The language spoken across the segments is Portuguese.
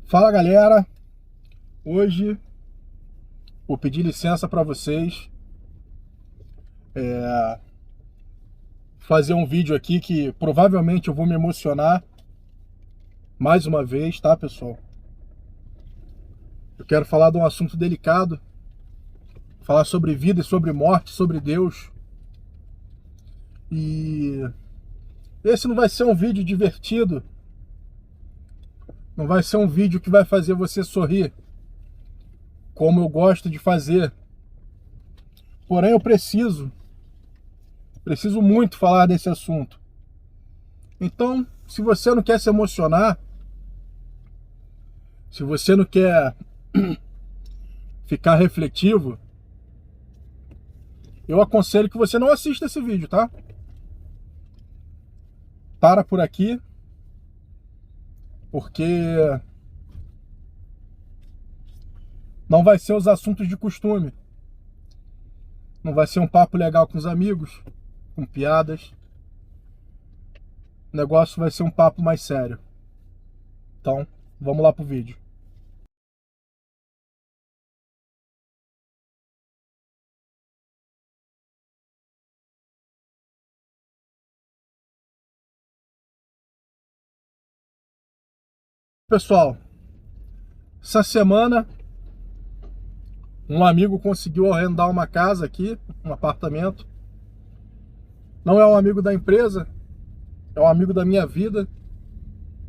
Fala galera, hoje vou pedir licença para vocês fazer um vídeo aqui que provavelmente eu vou me emocionar mais uma vez, tá pessoal? Eu quero falar de um assunto delicado, falar sobre vida e sobre morte, sobre Deus. E esse não vai ser um vídeo divertido, não vai ser um vídeo que vai fazer você sorrir, como eu gosto de fazer. Porém eu preciso muito falar desse assunto. Então, se você não quer se emocionar, se você não quer ficar refletivo, eu aconselho que você não assista esse vídeo, tá? Para por aqui, porque não vai ser os assuntos de costume. Não vai ser um papo legal com os amigos, com piadas. O negócio vai ser um papo mais sério. Então, vamos lá pro vídeo. Pessoal, essa semana um amigo conseguiu arrendar uma casa aqui, um apartamento. Não é um amigo da empresa, é um amigo da minha vida,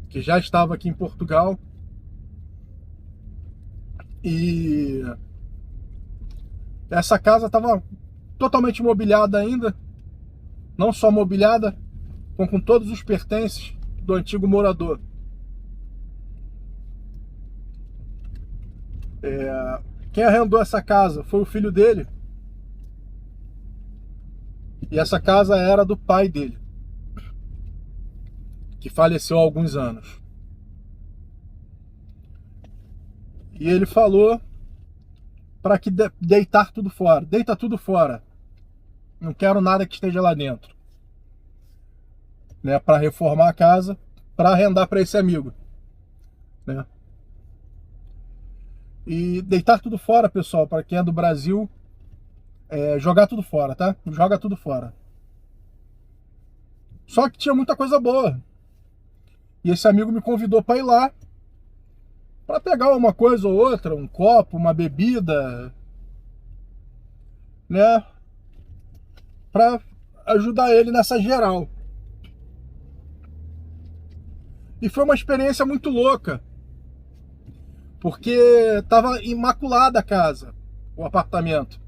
que já estava aqui em Portugal. E essa casa estava totalmente mobiliada ainda. Não só mobiliada, com todos os pertences do antigo morador. Quem arrendou essa casa foi o filho dele. E essa casa era do pai dele, que faleceu há alguns anos. E ele falou para que deitar tudo fora. Deita tudo fora. Não quero nada que esteja lá dentro. Né, para reformar a casa, para arrendar para esse amigo. Né? E deitar tudo fora, pessoal, para quem é do Brasil, jogar tudo fora, tá? Joga tudo fora. Só que tinha muita coisa boa. E esse amigo me convidou para ir lá, para pegar uma coisa ou outra, um copo, uma bebida, né? Para ajudar ele nessa geral. E foi uma experiência muito louca, porque estava imaculada a casa, o apartamento.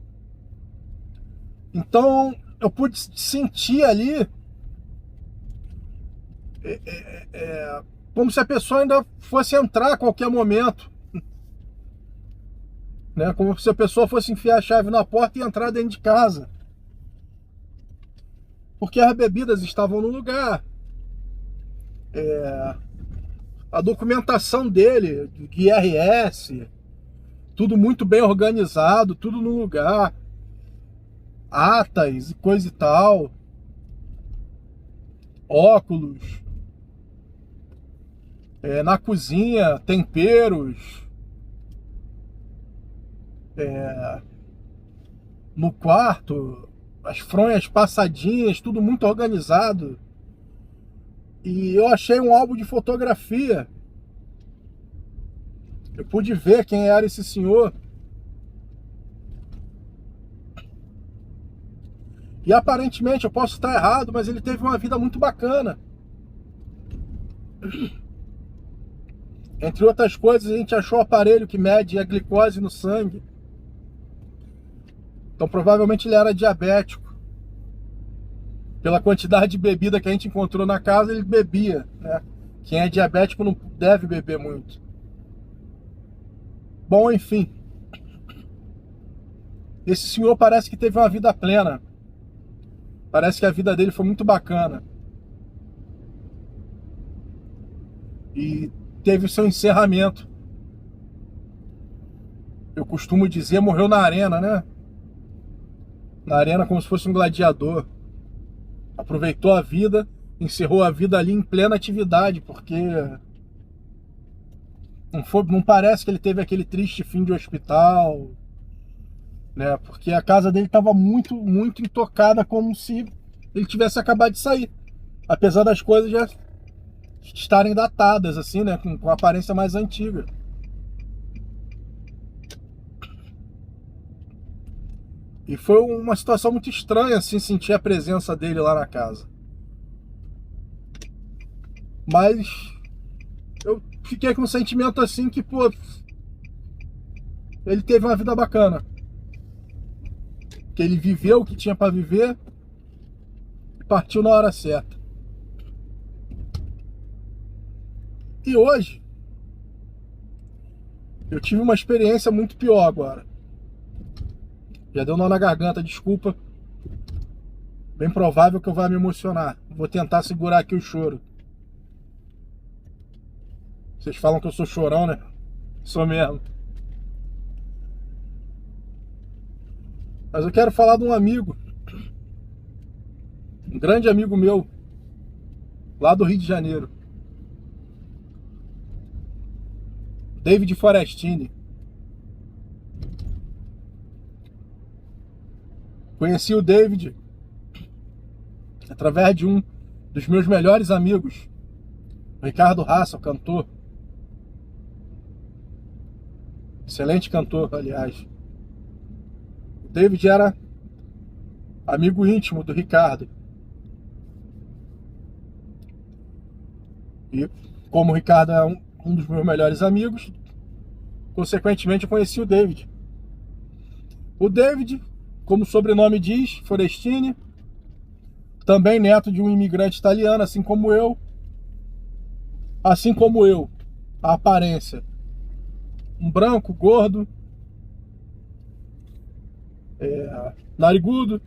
Então eu pude sentir ali como se a pessoa ainda fosse entrar a qualquer momento, né? Como se a pessoa fosse enfiar a chave na porta e entrar dentro de casa, porque as bebidas estavam no lugar, a documentação dele, de IRS, tudo muito bem organizado, tudo no lugar, atas e coisa e tal, óculos, na cozinha, temperos, no quarto, as fronhas passadinhas, tudo muito organizado. E eu achei um álbum de fotografia. Eu pude ver quem era esse senhor. E aparentemente, eu posso estar errado, mas ele teve uma vida muito bacana. Entre outras coisas, a gente achou o aparelho que mede a glicose no sangue. Então provavelmente ele era diabético. Pela quantidade de bebida que a gente encontrou na casa, ele bebia, né? Quem é diabético não deve beber muito. Bom, enfim. Esse senhor parece que teve uma vida plena. Parece que a vida dele foi muito bacana. E teve o seu encerramento. Eu costumo dizer, morreu na arena, né? Na arena como se fosse um gladiador. Aproveitou a vida, encerrou a vida ali em plena atividade, porque Não parece que ele teve aquele triste fim de hospital, né? Porque a casa dele estava muito, muito intocada, como se ele tivesse acabado de sair. Apesar das coisas já estarem datadas, assim, né? Com aparência mais antiga. E foi uma situação muito estranha, assim, sentir a presença dele lá na casa. Mas eu fiquei com um sentimento assim que, pô, ele teve uma vida bacana. Que ele viveu o que tinha para viver e partiu na hora certa. E hoje, eu tive uma experiência muito pior agora. Já deu nó na garganta, desculpa. Bem provável que eu vá me emocionar. Vou tentar segurar aqui o choro. Vocês falam que eu sou chorão, né? Sou mesmo. Mas eu quero falar de um amigo. Um grande amigo meu. Lá do Rio de Janeiro. David Forestini. Conheci o David através de um dos meus melhores amigos, o Ricardo Raça, o cantor. Excelente cantor, aliás. O David era amigo íntimo do Ricardo. E como o Ricardo é um dos meus melhores amigos, consequentemente eu conheci o David. O David, como o sobrenome diz, Forestini, também neto de um imigrante italiano, assim como eu. Assim como eu, a aparência. Um branco, gordo, narigudo.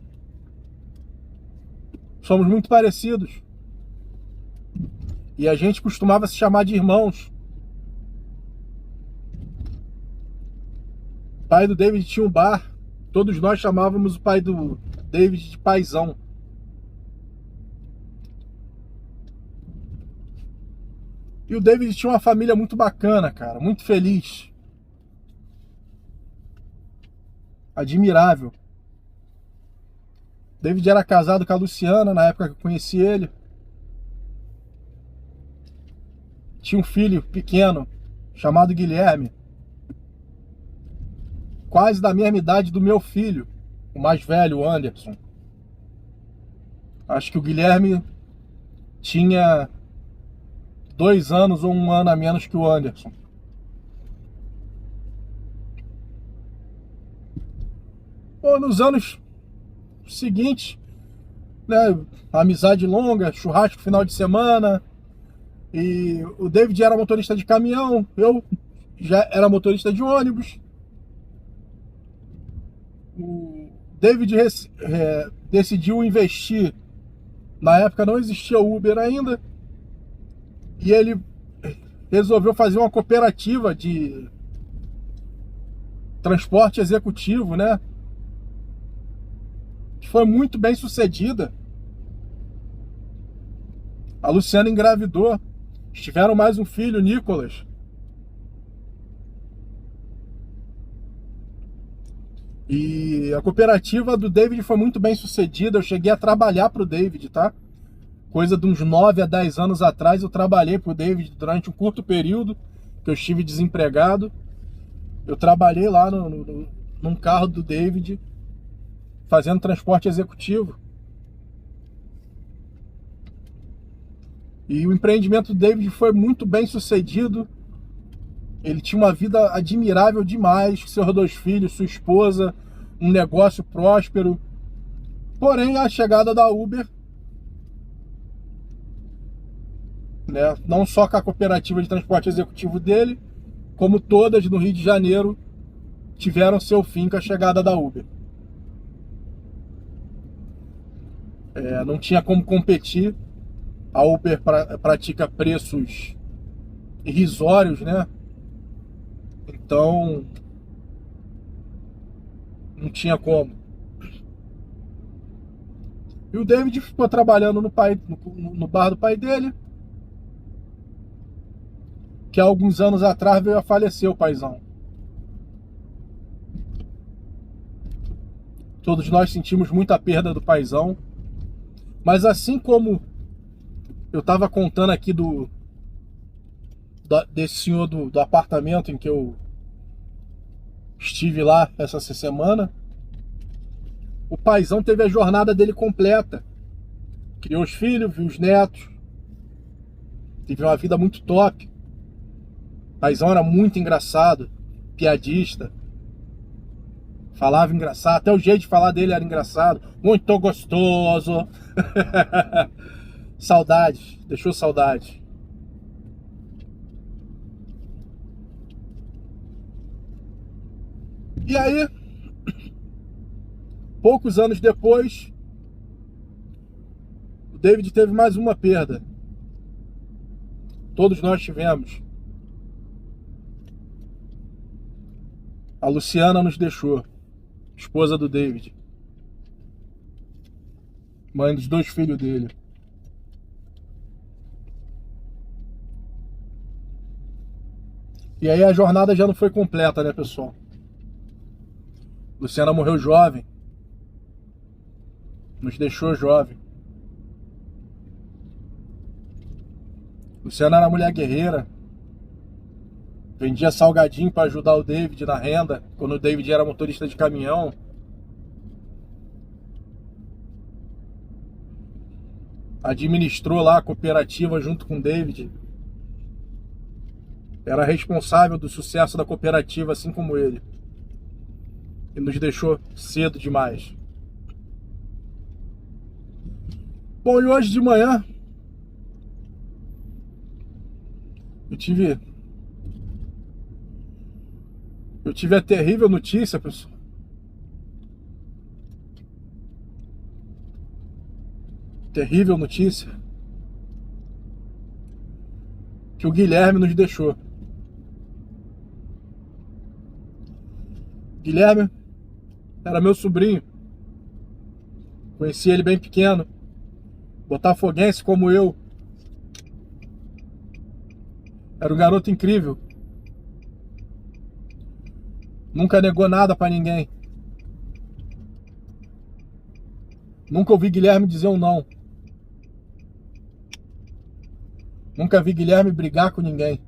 Somos muito parecidos. E a gente costumava se chamar de irmãos. O pai do David tinha um bar. Todos nós chamávamos o pai do David de paizão. E o David tinha uma família muito bacana, cara. Muito feliz. Admirável. O David era casado com a Luciana na época que eu conheci ele. Tinha um filho pequeno chamado Guilherme. Quase da mesma idade do meu filho, o mais velho, o Anderson. Acho que o Guilherme tinha 2 anos ou 1 ano a menos que o Anderson. Pô, nos anos seguintes, né, amizade longa, churrasco final de semana. E o David era motorista de caminhão, eu já era motorista de ônibus. O David decidiu investir. Na época não existia Uber ainda. E ele resolveu fazer uma cooperativa de transporte executivo, né? Que foi muito bem sucedida. A Luciana engravidou. Tiveram mais um filho, Nicolas. E a cooperativa do David foi muito bem sucedida. Eu cheguei a trabalhar para o David, tá? Coisa de uns 9 a 10 anos atrás, eu trabalhei para o David durante um curto período que eu estive desempregado. Eu trabalhei lá num carro do David, fazendo transporte executivo. E o empreendimento do David foi muito bem sucedido. Ele tinha uma vida admirável demais, seus 2 filhos, sua esposa, um negócio próspero. Porém, a chegada da Uber, né, não só com a cooperativa de transporte executivo dele, como todas no Rio de Janeiro, tiveram seu fim com a chegada da Uber. Não tinha como competir. A Uber pratica preços irrisórios, né? Então, não tinha como. E o David ficou trabalhando no bar do pai dele, que há alguns anos atrás veio a falecer o paizão. Todos nós sentimos muita perda do paizão, mas assim como eu estava contando aqui desse senhor do apartamento em que eu estive lá essa semana, o paizão teve a jornada dele completa. Criou os filhos, viu os netos, teve uma vida muito top. O paizão era muito engraçado, piadista, falava engraçado, até o jeito de falar dele era engraçado, muito gostoso. Saudade, deixou saudade. E aí, poucos anos depois, o David teve mais uma perda. Todos nós tivemos. A Luciana nos deixou, esposa do David, mãe dos 2 filhos dele. E aí a jornada já não foi completa, né, pessoal? Luciana morreu jovem, nos deixou jovem. Luciana era mulher guerreira, vendia salgadinho para ajudar o David na renda, quando o David era motorista de caminhão. Administrou lá a cooperativa junto com o David. Era responsável do sucesso da cooperativa, assim como ele. E nos deixou cedo demais. Bom, e hoje de manhã eu tive a terrível notícia, pessoal. Terrível notícia. Que o Guilherme nos deixou. Guilherme era meu sobrinho. Conheci ele bem pequeno. Botafoguense como eu. Era um garoto incrível. Nunca negou nada pra ninguém. Nunca ouvi Guilherme dizer um não. Nunca vi Guilherme brigar com ninguém.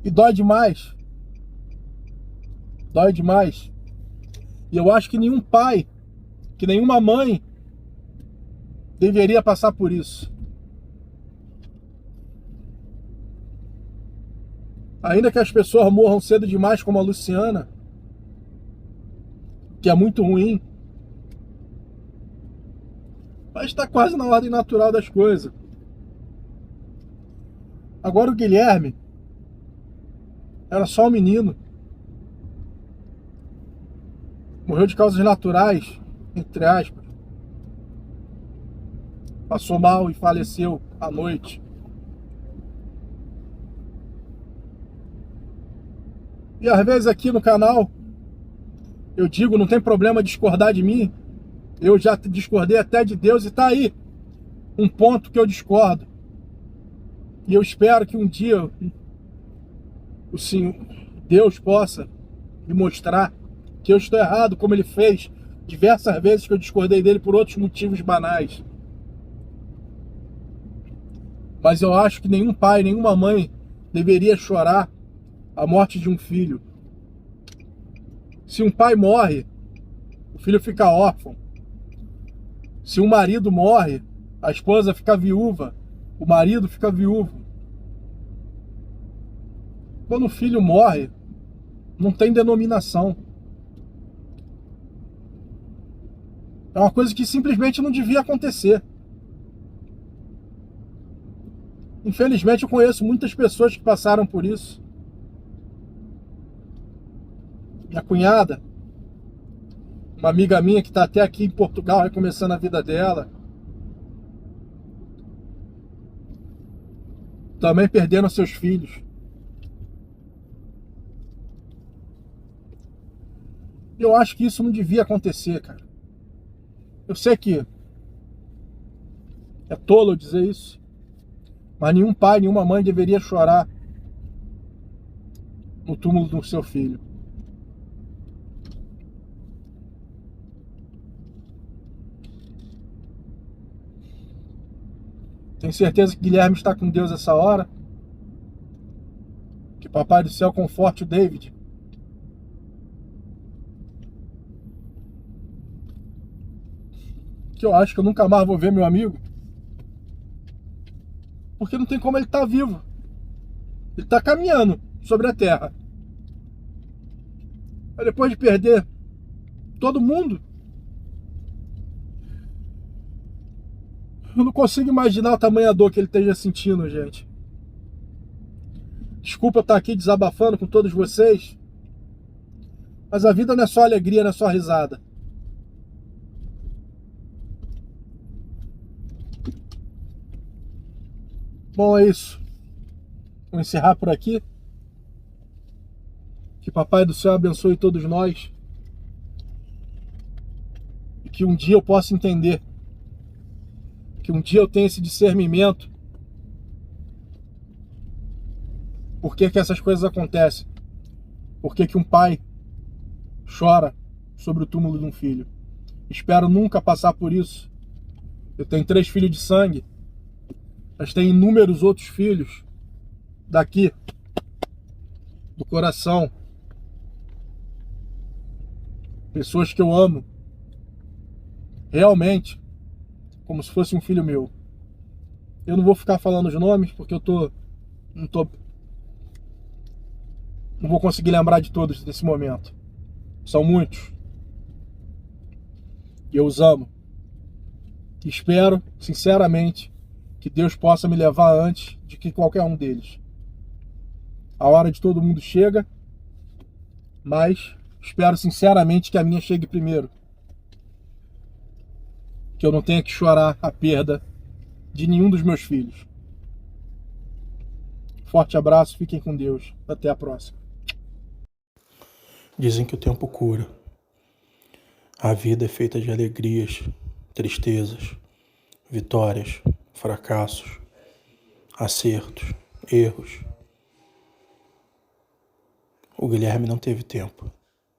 E dói demais. Dói demais. E eu acho que nenhum pai, que nenhuma mãe deveria passar por isso. Ainda que as pessoas morram cedo demais, como a Luciana, que é muito ruim, mas está quase na ordem natural das coisas. Agora o Guilherme era só um menino. Morreu de causas naturais, entre aspas. Passou mal e faleceu à noite. E às vezes aqui no canal eu digo, não tem problema discordar de mim. Eu já discordei até de Deus e tá aí um ponto que eu discordo. E eu espero que um dia o Senhor, Deus, possa me mostrar que eu estou errado, como ele fez diversas vezes que eu discordei dele por outros motivos banais. Mas eu acho que nenhum pai, nenhuma mãe deveria chorar a morte de um filho. Se um pai morre, o filho fica órfão. Se um marido morre, a esposa fica viúva, o marido fica viúvo. Quando o filho morre, não tem denominação. É uma coisa que simplesmente não devia acontecer. Infelizmente eu conheço muitas pessoas que passaram por isso. Minha cunhada, uma amiga minha que está até aqui em Portugal, recomeçando a vida dela. Também perderam seus filhos. Eu acho que isso não devia acontecer, cara. Eu sei que é tolo eu dizer isso, mas nenhum pai, nenhuma mãe deveria chorar no túmulo do seu filho. Tenho certeza que Guilherme está com Deus essa hora. Que Papai do Céu conforte o David. Que eu acho que eu nunca mais vou ver meu amigo. Porque não tem como ele estar vivo. Ele está caminhando sobre a terra. Mas depois de perder todo mundo, eu não consigo imaginar o tamanho da dor que ele esteja sentindo, gente. Desculpa eu estar aqui desabafando com todos vocês, mas a vida não é só alegria, não é só risada. Bom, é isso. Vou encerrar por aqui. Que Papai do Céu abençoe todos nós. E que um dia eu possa entender. Que um dia eu tenha esse discernimento. Por que que essas coisas acontecem? Por que que um pai chora sobre o túmulo de um filho? Espero nunca passar por isso. Eu tenho 3 filhos de sangue. Mas tem inúmeros outros filhos daqui, do coração. Pessoas que eu amo. Realmente, como se fosse um filho meu. Eu não vou ficar falando os nomes, porque não vou conseguir lembrar de todos nesse momento. São muitos. E eu os amo. E espero, sinceramente, que Deus possa me levar antes de que qualquer um deles. A hora de todo mundo chega, mas espero sinceramente que a minha chegue primeiro. Que eu não tenha que chorar a perda de nenhum dos meus filhos. Forte abraço, fiquem com Deus. Até a próxima. Dizem que o tempo cura. A vida é feita de alegrias, tristezas, vitórias, fracassos, acertos, erros. O Guilherme não teve tempo.